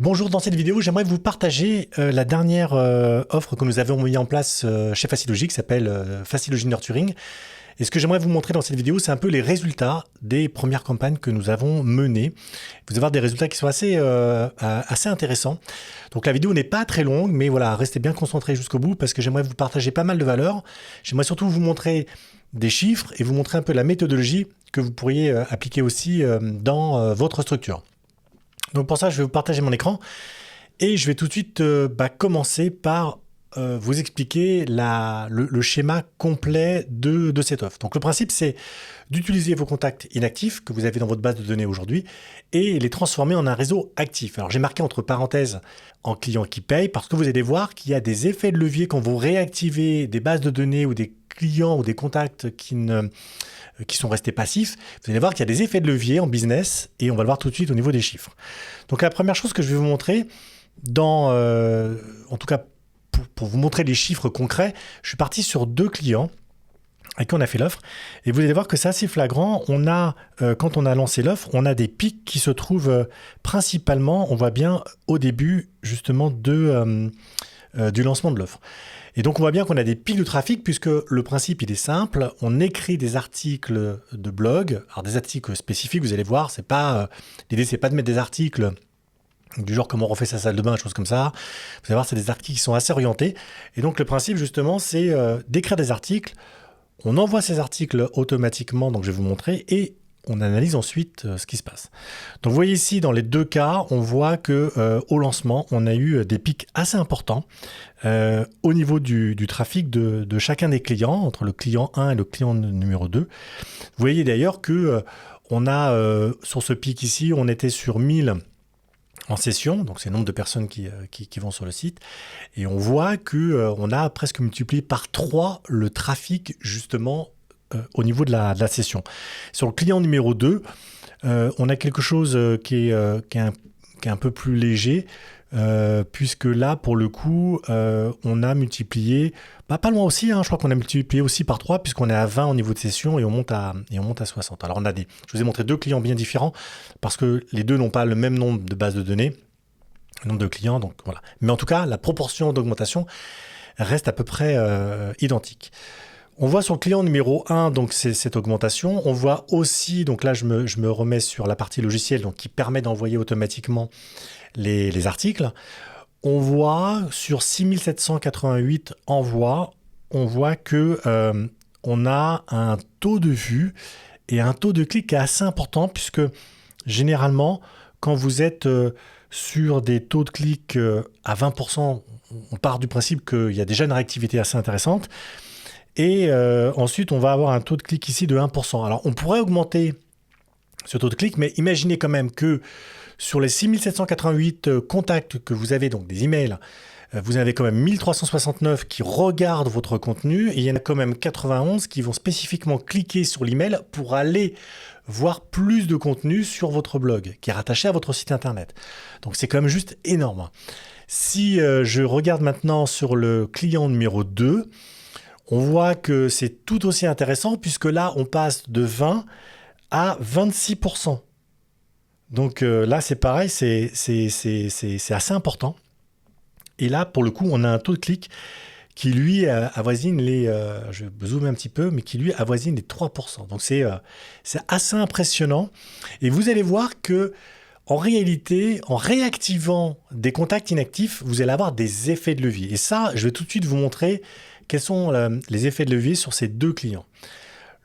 Bonjour, dans cette vidéo, j'aimerais vous partager la dernière offre que nous avons mis en place chez Facilogy, qui s'appelle Facilogy Nurturing. Et ce que j'aimerais vous montrer dans cette vidéo, c'est un peu les résultats des premières campagnes que nous avons menées. Vous allez voir des résultats qui sont assez intéressants. Donc la vidéo n'est pas très longue, mais voilà, restez bien concentrés jusqu'au bout parce que j'aimerais vous partager pas mal de valeurs. J'aimerais surtout vous montrer des chiffres et vous montrer un peu la méthodologie que vous pourriez appliquer aussi dans votre structure. Donc pour ça, je vais vous partager mon écran et je vais tout de suite commencer par vous expliquer le schéma complet de cette offre. Donc le principe, c'est d'utiliser vos contacts inactifs que vous avez dans votre base de données aujourd'hui et les transformer en un réseau actif. Alors j'ai marqué entre parenthèses en client qui paye parce que vous allez voir qu'il y a des effets de levier quand vous réactivez des bases de données ou des clients ou des contacts qui sont restés passifs. Vous allez voir qu'il y a des effets de levier en business et on va le voir tout de suite au niveau des chiffres. Donc la première chose que je vais vous montrer, en tout cas pour vous montrer les chiffres concrets, je suis parti sur 2 clients avec qui on a fait l'offre et vous allez voir que c'est assez flagrant. Quand on a lancé l'offre, on a des pics qui se trouvent principalement, on voit bien au début justement du lancement de l'offre. Et donc on voit bien qu'on a des pics de trafic puisque le principe il est simple, on écrit des articles de blog, alors des articles spécifiques, vous allez voir, l'idée c'est pas de mettre des articles du genre comment on refait sa salle de bain, des choses comme ça. Vous allez voir, c'est des articles qui sont assez orientés. Et donc le principe justement c'est d'écrire des articles, on envoie ces articles automatiquement, donc je vais vous montrer, et on analyse ensuite ce qui se passe. Donc vous voyez ici, dans les 2 cas, on voit qu'au lancement, on a eu des pics assez importants au niveau du trafic de chacun des clients, entre le client 1 et le client numéro 2. Vous voyez d'ailleurs que sur ce pic ici, on était sur 1000 en session, donc c'est le nombre de personnes qui vont sur le site, et on voit qu'on a presque multiplié par 3 le trafic justement au niveau de la session. Sur le client numéro 2, on a quelque chose qui est un peu plus léger, puisque là, pour le coup, on a multiplié, pas loin aussi, je crois qu'on a multiplié aussi par 3, puisqu'on est à 20 au niveau de session et on monte à 60. Alors, je vous ai montré 2 clients bien différents, parce que les 2 n'ont pas le même nombre de bases de données, le nombre de clients, donc voilà. Mais en tout cas, la proportion d'augmentation reste à peu près identique. On voit sur le client numéro 1, donc c'est cette augmentation. On voit aussi, donc là je me remets sur la partie logicielle, donc qui permet d'envoyer automatiquement les articles. On voit sur 6788 envois, on voit que on a un taux de vue et un taux de clic qui est assez important, puisque généralement, quand vous êtes sur des taux de clic à 20%, on part du principe qu'il y a déjà une réactivité assez intéressante. Et ensuite, on va avoir un taux de clic ici de 1%. Alors, on pourrait augmenter ce taux de clic, mais imaginez quand même que sur les 6788 contacts que vous avez, donc des emails, vous avez quand même 1369 qui regardent votre contenu et il y en a quand même 91 qui vont spécifiquement cliquer sur l'email pour aller voir plus de contenu sur votre blog qui est rattaché à votre site internet. Donc, c'est quand même juste énorme. Si je regarde maintenant sur le client numéro 2, on voit que c'est tout aussi intéressant puisque là, on passe de 20 à 26%. Donc là, c'est pareil, c'est assez important. Et là, pour le coup, on a un taux de clic qui, lui, avoisine je vais zoomer un petit peu, mais qui, lui, avoisine les 3%. Donc c'est assez impressionnant. Et vous allez voir que en réalité, en réactivant des contacts inactifs, vous allez avoir des effets de levier. Et ça, je vais tout de suite vous montrer quels sont les effets de levier sur ces 2 clients.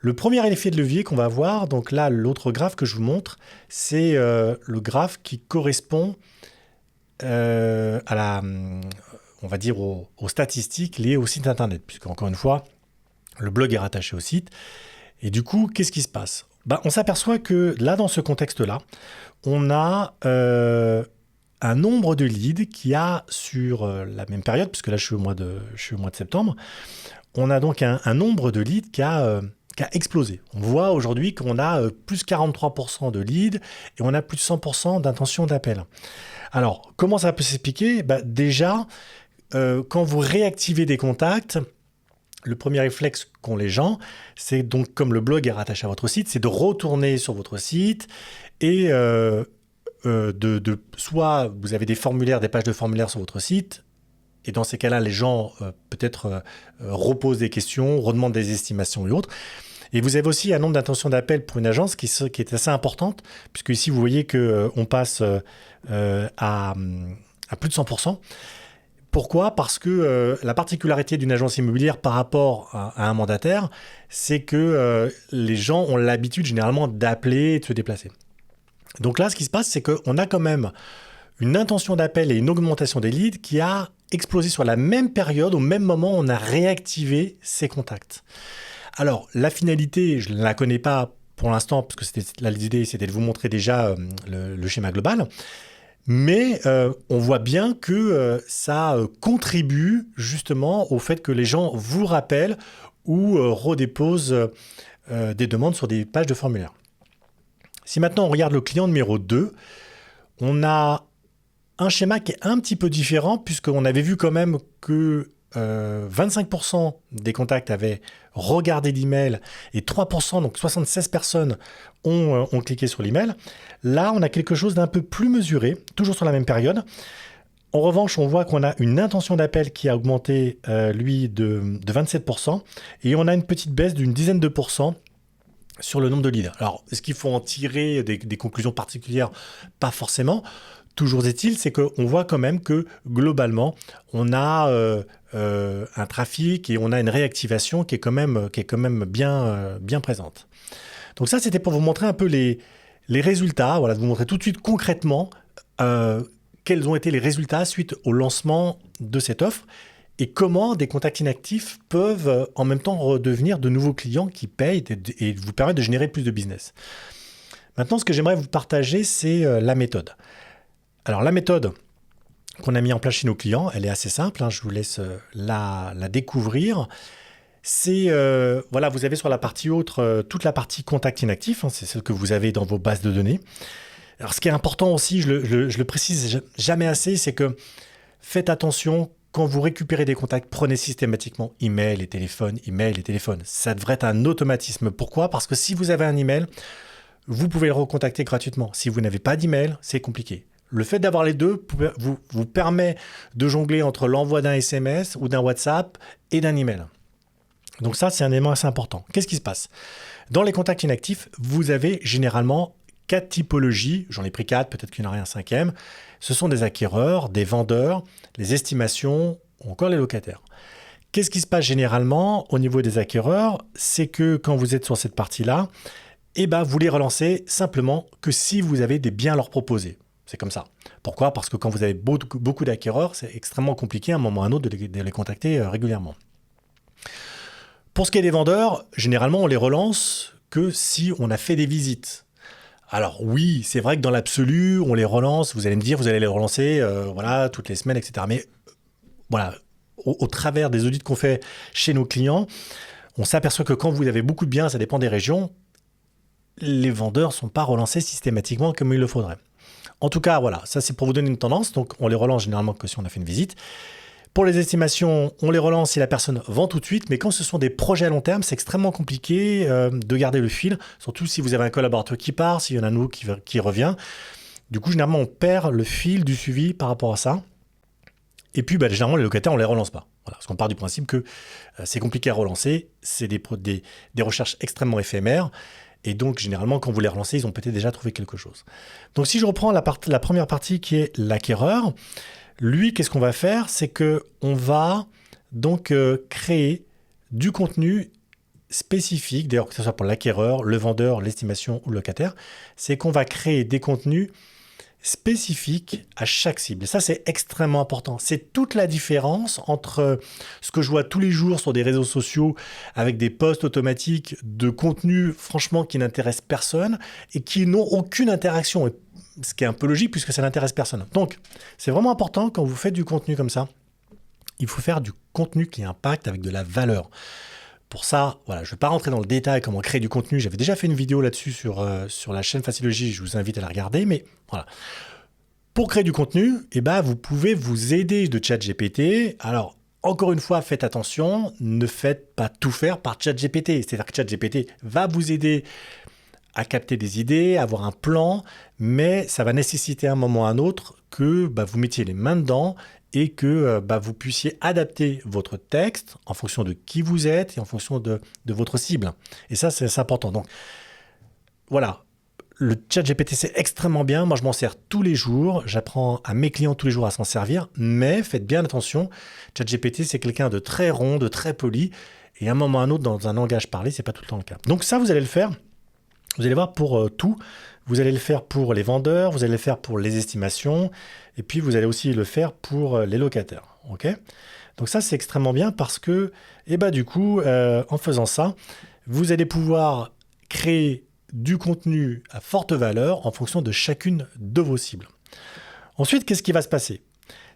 Le premier effet de levier qu'on va voir, donc là, l'autre graphe que je vous montre, c'est le graphe qui correspond on va dire aux statistiques liées au site internet, puisque encore une fois, le blog est rattaché au site. Et du coup, qu'est-ce qui se passe ? On s'aperçoit que là, dans ce contexte-là, on a un nombre de leads qui a sur la même période, puisque là je suis au mois de septembre, on a donc un nombre de leads qui a explosé. On voit aujourd'hui qu'on a plus 43% de leads et on a plus de 100% d'intention d'appel. Alors, comment ça peut s'expliquer ? Déjà, quand vous réactivez des contacts, le premier réflexe qu'ont les gens, c'est donc, comme le blog est rattaché à votre site, c'est de retourner sur votre site et soit vous avez des formulaires, des pages de formulaires sur votre site, et dans ces cas-là, les gens peut-être reposent des questions, redemandent des estimations et autres. Et vous avez aussi un nombre d'intentions d'appel pour une agence qui est assez importante, puisque ici, vous voyez qu'on passe à plus de 100%. Pourquoi ? Parce que la particularité d'une agence immobilière par rapport à un mandataire, c'est que les gens ont l'habitude généralement d'appeler et de se déplacer. Donc là, ce qui se passe, c'est qu'on a quand même une intention d'appel et une augmentation des leads qui a explosé sur la même période, au même moment, on a réactivé ces contacts. Alors, la finalité, je ne la connais pas pour l'instant, parce que l'idée, c'était de vous montrer déjà le schéma global. Mais on voit bien que ça contribue justement au fait que les gens vous rappellent ou redéposent des demandes sur des pages de formulaire. Si maintenant on regarde le client numéro 2, on a un schéma qui est un petit peu différent puisqu'on avait vu quand même que 25% des contacts avaient regardé l'email et 3%, donc 76 personnes, ont cliqué sur l'email. Là, on a quelque chose d'un peu plus mesuré, toujours sur la même période. En revanche, on voit qu'on a une intention d'appel qui a augmenté, de 27%, et on a une petite baisse d'une dizaine de pourcents sur le nombre de leads. Alors, est-ce qu'il faut en tirer des conclusions particulières ? Pas forcément. Toujours est-il, c'est qu'on voit quand même que globalement, on a un trafic et on a une réactivation qui est quand même bien présente. Donc ça, c'était pour vous montrer un peu les résultats, voilà, de vous montrer tout de suite concrètement quels ont été les résultats suite au lancement de cette offre et comment des contacts inactifs peuvent en même temps redevenir de nouveaux clients qui payent et vous permettre de générer plus de business. Maintenant, ce que j'aimerais vous partager, c'est la méthode. Alors la méthode qu'on a mis en place chez nos clients, elle est assez simple, je vous laisse la découvrir. C'est, voilà, vous avez sur la partie autre toute la partie contact inactif, c'est celle que vous avez dans vos bases de données. Alors ce qui est important aussi, je le précise jamais assez, c'est que faites attention quand vous récupérez des contacts, prenez systématiquement email et téléphone. Ça devrait être un automatisme. Pourquoi ? Parce que si vous avez un email, vous pouvez le recontacter gratuitement. Si vous n'avez pas d'email, c'est compliqué. Le fait d'avoir les deux vous permet de jongler entre l'envoi d'un SMS ou d'un WhatsApp et d'un email. Donc ça, c'est un élément assez important. Qu'est-ce qui se passe ? Dans les contacts inactifs, vous avez généralement 4 typologies. J'en ai pris 4, peut-être qu'il y en aurait un 5e. Ce sont des acquéreurs, des vendeurs, les estimations ou encore les locataires. Qu'est-ce qui se passe généralement au niveau des acquéreurs ? C'est que quand vous êtes sur cette partie-là, vous les relancez simplement que si vous avez des biens à leur proposer. C'est comme ça. Pourquoi ? Parce que quand vous avez beaucoup d'acquéreurs, c'est extrêmement compliqué à un moment ou à un autre de les contacter régulièrement. Pour ce qui est des vendeurs, généralement, on les relance que si on a fait des visites. Alors oui, c'est vrai que dans l'absolu, on les relance, vous allez me dire, vous allez les relancer toutes les semaines, etc. Mais voilà, au travers des audits qu'on fait chez nos clients, on s'aperçoit que quand vous avez beaucoup de biens, ça dépend des régions, les vendeurs ne sont pas relancés systématiquement comme il le faudrait. En tout cas, voilà, ça c'est pour vous donner une tendance. Donc, on les relance généralement que si on a fait une visite. Pour les estimations, on les relance si la personne vend tout de suite. Mais quand ce sont des projets à long terme, c'est extrêmement compliqué de garder le fil. Surtout si vous avez un collaborateur qui part, s'il y en a un nouveau qui revient. Du coup, généralement, on perd le fil du suivi par rapport à ça. Et puis, généralement, les locataires, on ne les relance pas. Voilà, parce qu'on part du principe que c'est compliqué à relancer. C'est des recherches extrêmement éphémères. Et donc, généralement, quand vous les relancez, ils ont peut-être déjà trouvé quelque chose. Donc, si je reprends la première partie qui est l'acquéreur, lui, qu'est-ce qu'on va faire ? C'est qu'on va donc créer du contenu spécifique, d'ailleurs que ce soit pour l'acquéreur, le vendeur, l'estimation ou le locataire, c'est qu'on va créer des contenus spécifique à chaque cible. Et ça, c'est extrêmement important. C'est toute la différence entre ce que je vois tous les jours sur des réseaux sociaux avec des posts automatiques de contenu, franchement, qui n'intéressent personne et qui n'ont aucune interaction. Ce qui est un peu logique puisque ça n'intéresse personne. Donc, c'est vraiment important quand vous faites du contenu comme ça. Il faut faire du contenu qui impacte avec de la valeur. Pour ça, voilà, je ne vais pas rentrer dans le détail comment créer du contenu. J'avais déjà fait une vidéo là-dessus sur la chaîne Facilogie. Je vous invite à la regarder. Mais voilà. Pour créer du contenu, vous pouvez vous aider de ChatGPT. Alors, encore une fois, faites attention. Ne faites pas tout faire par ChatGPT. C'est-à-dire que ChatGPT va vous aider à capter des idées, à avoir un plan, mais ça va nécessiter à un moment ou à un autre que vous mettiez les mains dedans et que vous puissiez adapter votre texte en fonction de qui vous êtes et en fonction de votre cible. Et ça, c'est important. Donc, voilà. Le ChatGPT, c'est extrêmement bien. Moi, je m'en sers tous les jours. J'apprends à mes clients tous les jours à s'en servir. Mais faites bien attention. ChatGPT, c'est quelqu'un de très rond, de très poli. Et à un moment ou à un autre, dans un langage parlé, c'est pas tout le temps le cas. Donc ça, vous allez le faire. Vous allez voir pour tout. Vous allez le faire pour les vendeurs. Vous allez le faire pour les estimations. Et puis, vous allez aussi le faire pour les locataires. OK ? Donc ça, c'est extrêmement bien parce que, du coup, en faisant ça, vous allez pouvoir créer du contenu à forte valeur en fonction de chacune de vos cibles. Ensuite, qu'est-ce qui va se passer ?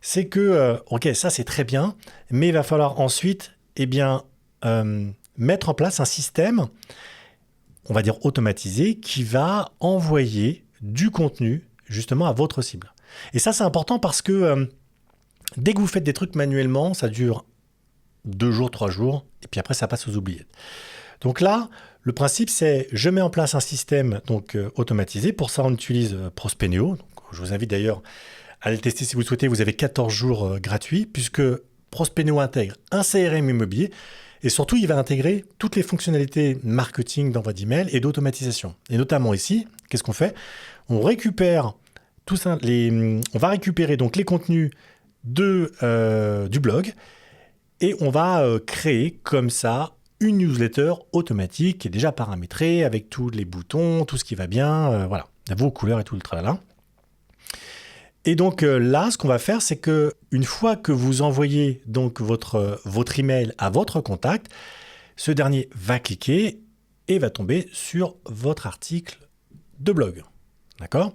C'est que, ok, ça c'est très bien, mais il va falloir ensuite mettre en place un système, on va dire automatisé, qui va envoyer du contenu justement à votre cible. Et ça c'est important parce que dès que vous faites des trucs manuellement, ça dure 2 jours, 3 jours, et puis après ça passe aux oubliettes. Donc là, le principe, c'est je mets en place un système automatisé. Pour ça, on utilise Prospeneo. Donc, je vous invite d'ailleurs à le tester si vous le souhaitez. Vous avez 14 jours gratuits puisque Prospeneo intègre un CRM immobilier et surtout, il va intégrer toutes les fonctionnalités marketing d'envoi d'email et d'automatisation. Et notamment ici, qu'est-ce qu'on fait ? On récupère on va récupérer donc les contenus du blog et on va créer comme ça une newsletter automatique qui est déjà paramétrée avec tous les boutons, tout ce qui va bien, voilà, vos couleurs et tout le tralala. Et donc là, ce qu'on va faire, c'est que une fois que vous envoyez donc votre email à votre contact, ce dernier va cliquer et va tomber sur votre article de blog. D'accord ?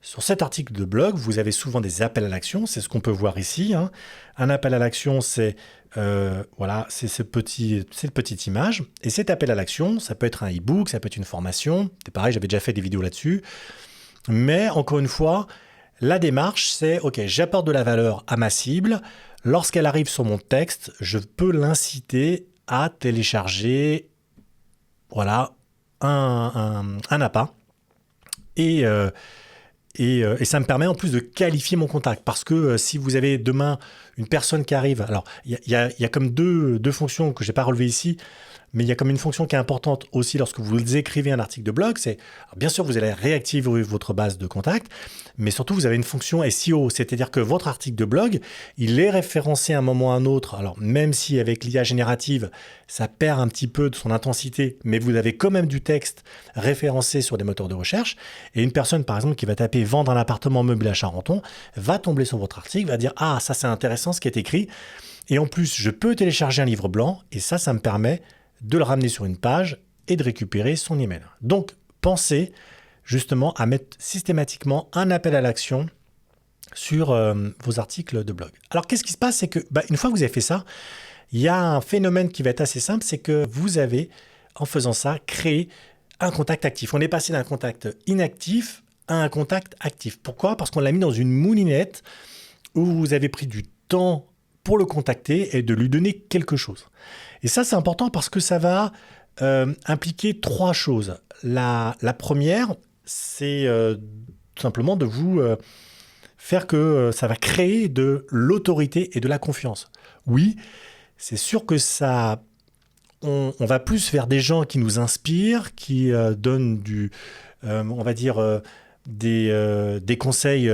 Sur cet article de blog, vous avez souvent des appels à l'action, c'est ce qu'on peut voir ici. Hein. Un appel à l'action, c'est cette petite image. Et cet appel à l'action, ça peut être un e-book, ça peut être une formation. C'est pareil, j'avais déjà fait des vidéos là-dessus. Mais encore une fois, la démarche, c'est OK, j'apporte de la valeur à ma cible. Lorsqu'elle arrive sur mon texte, je peux l'inciter à télécharger un appât. Et ça me permet en plus de qualifier mon contact. Parce que si vous avez demain une personne qui arrive... Alors, il y a comme deux fonctions que je n'ai pas relevées ici, mais il y a comme une fonction qui est importante aussi lorsque vous écrivez un article de blog. C'est, bien sûr, vous allez réactiver votre base de contacts, mais surtout, vous avez une fonction SEO. C'est-à-dire que votre article de blog, il est référencé à un moment ou à un autre. Alors, même si avec l'IA générative, ça perd un petit peu de son intensité, mais vous avez quand même du texte référencé sur des moteurs de recherche. Et une personne, par exemple, qui va taper « vendre un appartement meublé à Charenton », va tomber sur votre article, va dire « Ah, ça c'est intéressant ce qui est écrit. Et en plus, je peux télécharger un livre blanc et ça me permet de le ramener sur une page et de récupérer son email. » Donc, pensez justement à mettre systématiquement un appel à l'action sur vos articles de blog. Alors, qu'est-ce qui se passe ? C'est que, une fois que vous avez fait ça, il y a un phénomène qui va être assez simple, c'est que vous avez, en faisant ça, créé un contact actif. On est passé d'un contact inactif à un contact actif. Pourquoi ? Parce qu'on l'a mis dans une moulinette où vous avez pris du temps pour le contacter et de lui donner quelque chose. Et ça, c'est important parce que ça va impliquer 3 choses. La première, c'est tout simplement de vous faire que ça va créer de l'autorité et de la confiance. Oui, c'est sûr que on va plus vers des gens qui nous inspirent, qui donnent des conseils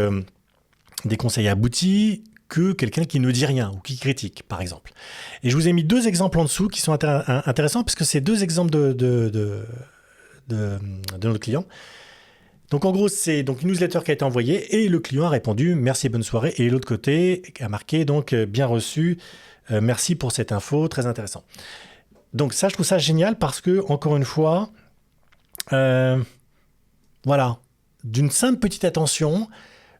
aboutis, que quelqu'un qui ne dit rien ou qui critique, par exemple. Et je vous ai mis 2 exemples en dessous qui sont intéressants parce que c'est 2 exemples de notre client. Donc en gros, c'est donc une newsletter qui a été envoyée et le client a répondu « Merci, bonne soirée » et l'autre côté a marqué donc « Bien reçu, merci pour cette info, très intéressant ». Donc ça, je trouve ça génial parce que, encore une fois, d'une simple petite attention,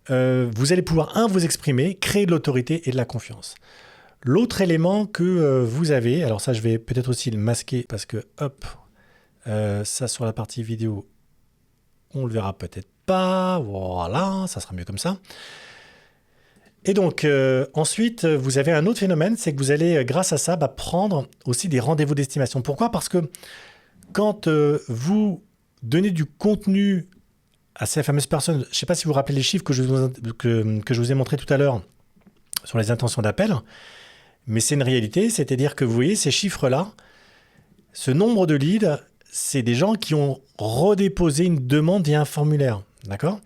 vous allez pouvoir, vous exprimer, créer de l'autorité et de la confiance. L'autre élément que vous avez, alors ça je vais peut-être aussi le masquer parce que ça sur la partie vidéo, on le verra peut-être pas, voilà, ça sera mieux comme ça. Et donc ensuite, vous avez un autre phénomène, c'est que vous allez, grâce à ça, prendre aussi des rendez-vous d'estimation. Pourquoi ? Parce que quand vous donner du contenu à ces fameuses personnes. Je ne sais pas si vous vous rappelez les chiffres que je vous ai montrés tout à l'heure sur les intentions d'appel, mais c'est une réalité, c'est-à-dire que vous voyez ces chiffres-là, ce nombre de leads, c'est des gens qui ont redéposé une demande via un formulaire, d'accord?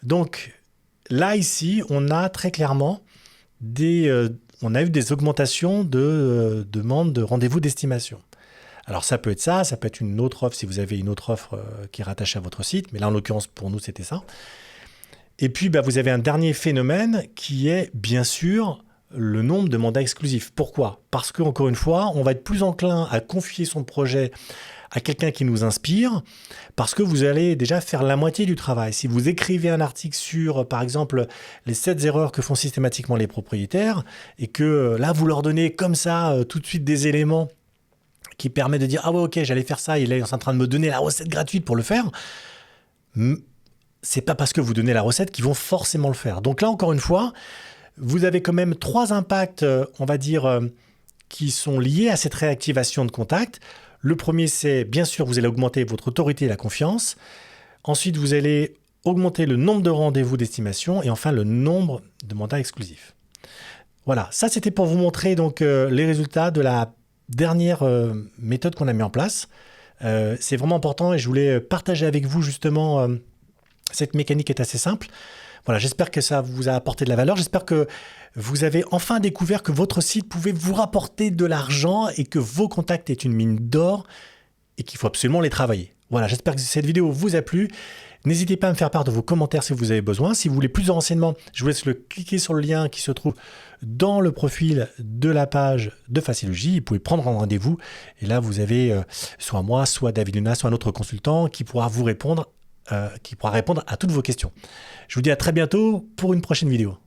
Donc là, ici, on a très clairement on a eu des augmentations de demandes de rendez-vous d'estimation. Alors ça peut être ça peut être une autre offre si vous avez une autre offre qui est rattachée à votre site, mais là en l'occurrence pour nous c'était ça. Et puis vous avez un dernier phénomène qui est bien sûr le nombre de mandats exclusifs. Pourquoi? Parce que encore une fois, on va être plus enclin à confier son projet à quelqu'un qui nous inspire, parce que vous allez déjà faire la moitié du travail. Si vous écrivez un article sur, par exemple, les 7 erreurs que font systématiquement les propriétaires, et que là, vous leur donnez comme ça tout de suite des éléments qui permettent de dire « Ah ouais, ok, j'allais faire ça, et là, ils sont en train de me donner la recette gratuite pour le faire », c'est pas parce que vous donnez la recette qu'ils vont forcément le faire. Donc là, encore une fois, vous avez quand même 3 impacts, on va dire, qui sont liés à cette réactivation de contact. Le premier, c'est bien sûr, vous allez augmenter votre autorité et la confiance. Ensuite, vous allez augmenter le nombre de rendez-vous d'estimation et enfin le nombre de mandats exclusifs. Voilà, ça c'était pour vous montrer donc les résultats de la dernière méthode qu'on a mis en place. C'est vraiment important et je voulais partager avec vous justement cette mécanique est assez simple. Voilà, j'espère que ça vous a apporté de la valeur. J'espère que vous avez enfin découvert que votre site pouvait vous rapporter de l'argent et que vos contacts est une mine d'or et qu'il faut absolument les travailler. Voilà, j'espère que cette vidéo vous a plu. N'hésitez pas à me faire part de vos commentaires si vous avez besoin. Si vous voulez plus de renseignements, je vous laisse cliquer sur le lien qui se trouve dans le profil de la page de Facilogy. Vous pouvez prendre un rendez-vous et là, vous avez soit moi, soit David Luna, soit un autre consultant qui pourra vous répondre, qui pourra répondre à toutes vos questions. Je vous dis à très bientôt pour une prochaine vidéo.